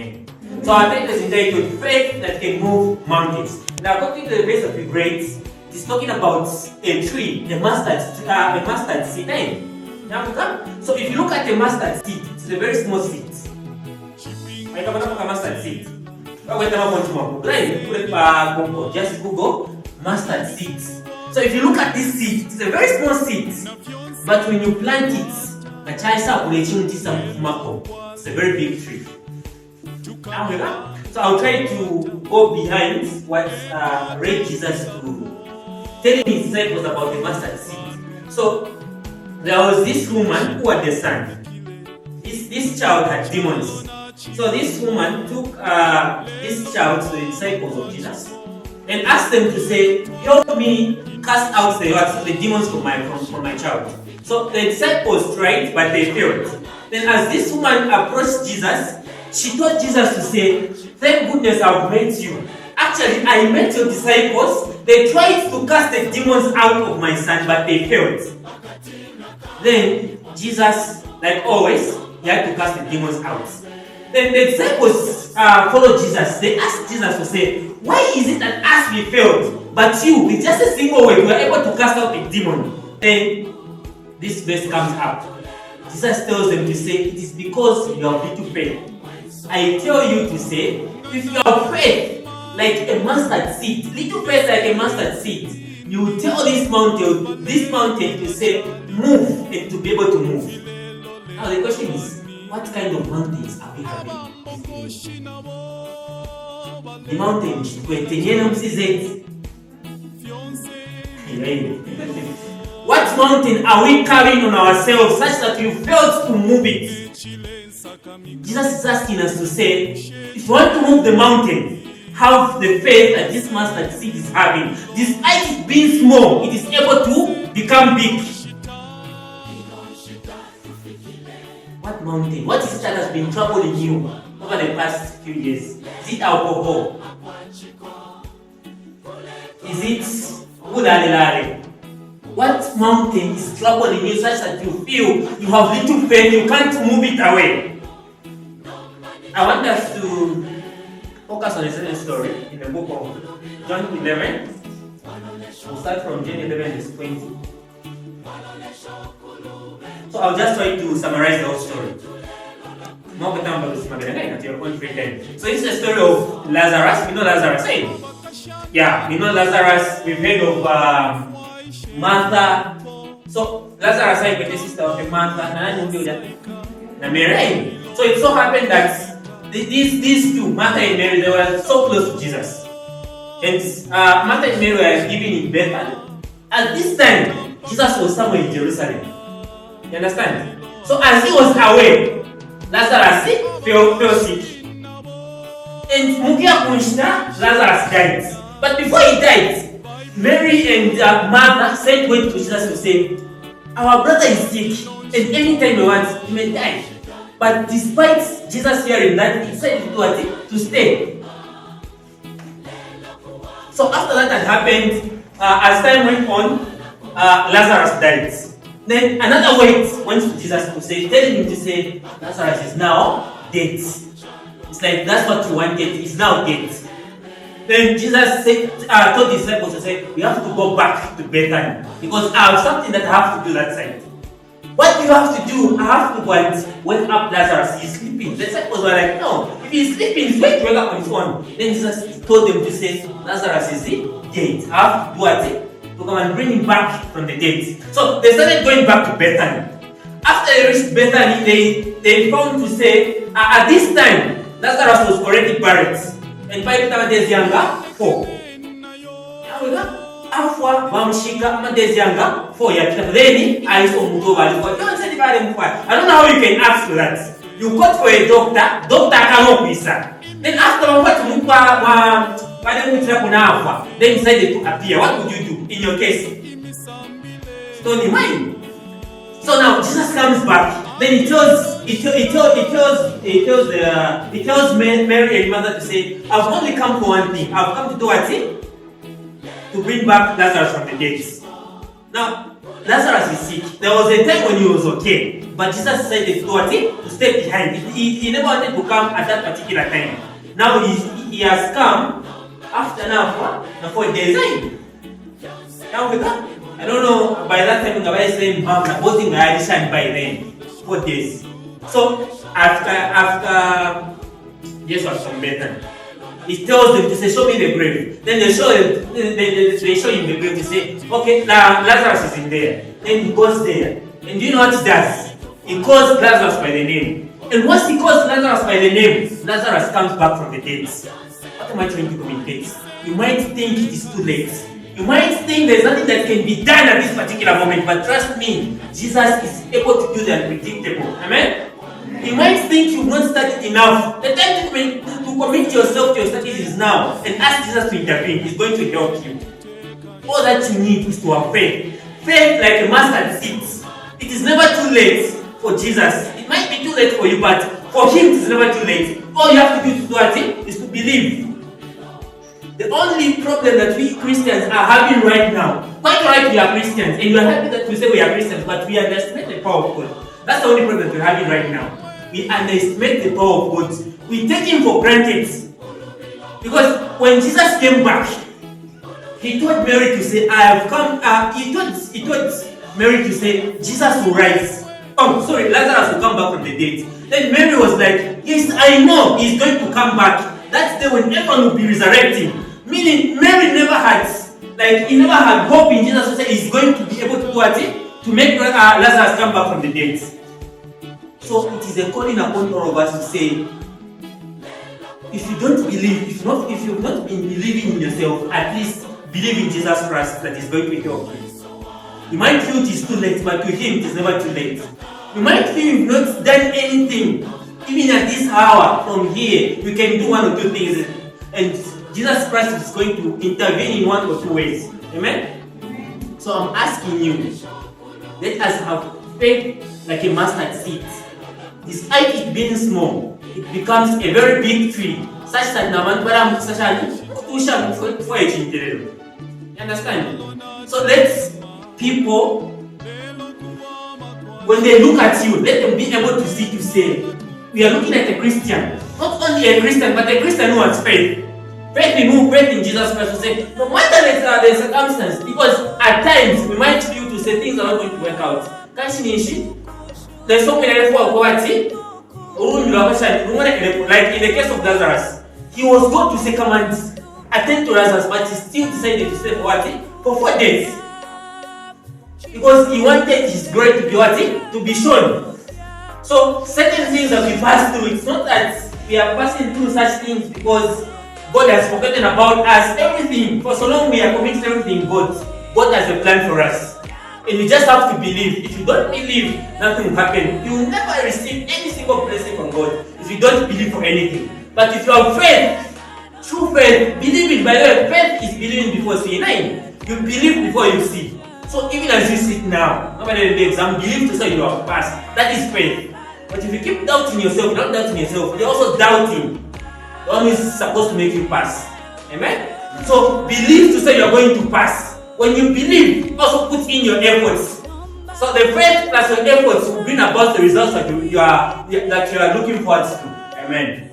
Amen. So our title is entitled Faith That Can Move Mountains. Now, according to the base of the grades, it is talking about a tree, a mustard seed. So if you look at a mustard seed, it's a very small seed. Mustard seed. Just Google mustard seeds. So if you look at this seed, it's a very small seed. But when you plant it, it's a very big tree. So I'll try to go behind what led Jesus to telling his disciples about the mustard seed. So there was this woman who had a son. This child had demons. So this woman took this child to the disciples of Jesus and asked them to say, "Help me cast out the demons from my child." So the disciples tried, but they failed. Then as this woman approached Jesus, she told Jesus to say, "Thank goodness I've met you. Actually, I met your disciples. They tried to cast the demons out of my son, but they failed." Then Jesus, like always, he had to cast the demons out. Then the disciples followed Jesus. They asked Jesus to say, "Why is it that us we failed, but you, with just a single word, were able to cast out the demon?" Then this verse comes up. Jesus tells them to say, "It is because you have little faith. I tell you to say, if you have faith like a mustard seed, little faith like a mustard seed, you will tell this mountain to say, move, and to be able to move." Now the question is, what kind of mountains are we having? The mountains What mountain are we carrying on ourselves such that we failed to move it? Jesus is asking us to say, if you want to move the mountain, have the faith that this mustard seed is having. Despite it being small, it is able to become big. What mountain? What is it that has been troubling you over the past few years? Is it alcohol? Is it udalelare? What mountain is troubling you such that you feel you have little faith, you can't move it away? I want us to focus on a certain story in the book of John 11. We'll start from John 11 verse 20. So I'll just try to summarize the whole story. So it's the story of Lazarus. We know Lazarus, eh? Yeah, we know Lazarus. We've heard of Martha. So Lazarus is the sister of Martha and Mary. So it so happened that these two, Martha and Mary, they were so close to Jesus. And Martha and Mary were living in Bethany. At this time, Jesus was somewhere in Jerusalem. You understand? So as he was away, Lazarus fell sick. And Lazarus died. But before he died, Mary and Martha sent word to Jesus to say, "Our brother is sick, and anytime we want, he may die." But despite Jesus hearing that, he said to stay. So after that had happened, as time went on, Lazarus died. Then another word went to Jesus to say, telling him to say, "Lazarus is now dead." It's like, that's what you wanted, he's now dead. Then Jesus told his disciples to say, "We have to go back to Bethany because I have something that I have to do that side." "What do you have to do?" "I have to go and wake up Lazarus. He's sleeping." The disciples were like, "No, if he's sleeping, he's going to wake up on his own." Then Jesus told them to say, "Lazarus is dead. I have to do what? To come and bring him back from the dead." So they started going back to Bethany. After they reached Bethany, they found to say, at this time, Lazarus was already buried. And by the time days younger, 4. Days younger, 4 years. Then I saw Mudova. I don't know how you can ask for that. You go for a doctor cannot be sir. Then after what then decided to appear. What would you do in your case? Stony mind. So now Jesus comes back. Then he tells Mary and Mother to say, "I've only come for one thing. I've come to do what? To bring back Lazarus from the dead." Now Lazarus is sick. There was a time when he was okay, but Jesus decided to stay behind. He never wanted to come at that particular particular time. Now he has come after now 4 days. Now we got, I don't know, by that time the Bible saying voting addition by then 4 days. So after Jesus was from Bethany, he tells them to say, show me the grave. Then they show him the grave to say, okay, now Lazarus is in there. Then he goes there. And do you know what he does? He calls Lazarus by the name. And once he calls Lazarus by the name, Lazarus comes back from the dead. What am I trying to communicate? You might think it is too late. You might think there's nothing that can be done at this particular moment, but trust me, Jesus is able to do the unpredictable. Amen? You might think you've not studied enough. The time to commit yourself to your studies is now, and ask Jesus to intervene. He's going to help you. All that you need is to have faith. Faith like a mustard seed. It is never too late for Jesus. It might be too late for you, but for him it is never too late. All you have to do to do it is to believe. The only problem that we Christians are having right now, quite right, we are Christians, and we are happy that we say we are Christians, but we underestimate the power of God. That's the only problem that we're having right now. We underestimate the power of God. We take him for granted. Because when Jesus came back, he told Mary to say, I have come. He told Mary to say, Jesus will rise. Lazarus will come back from the dead. Then Mary was like, yes, I know he's going to come back. That's the day when everyone will be resurrecting. Meaning, Mary never had, he never had hope in Jesus to say he's going to be able to do what? To make Lazarus come back from the dead. So it is a calling upon all of us to say, if you don't believe, if you've not been believing in yourself, at least believe in Jesus Christ that is going to help you. You might feel it is too late, but to him it is never too late. You might feel you've not done anything. Even at this hour, from here, you can do one or two things. And Jesus Christ is going to intervene in one or two ways. Amen? So I'm asking you, let us have faith like a mustard seed. Despite it being small, it becomes a very big tree, such that you understand? So let people, when they look at you, let them be able to see to say, we are looking at a Christian, not only a Christian, but a Christian who has faith. Faith in who? Faith in Jesus Christ. To say, no matter the circumstance, because at times we might feel to say things are not going to work out. There's so many poverty. Like in the case of Lazarus, he was going to say, come and attend to Lazarus, but he still decided to stay for 4 days. Because he wanted his glory to be to be shown. So certain things that we pass through, it's not that we are passing through such things because God has forgotten about us. Everything, for so long we are committing everything, God has a plan for us. And you just have to believe. If you don't believe, nothing will happen. You will never receive any single blessing from God if you don't believe for anything. But if you have faith, true faith, believe it. By the way, faith is believing before seeing. You believe before you see. So even as you sit now, nobody will be exam, believe to say you have passed. That is faith. But if you keep doubting yourself, you're not doubting yourself, you're also doubting the one who is supposed to make you pass. Amen? So believe to say you're going to pass. When you believe, also put in your efforts. So the faith plus your efforts will bring about the results that you are looking forward to. Amen.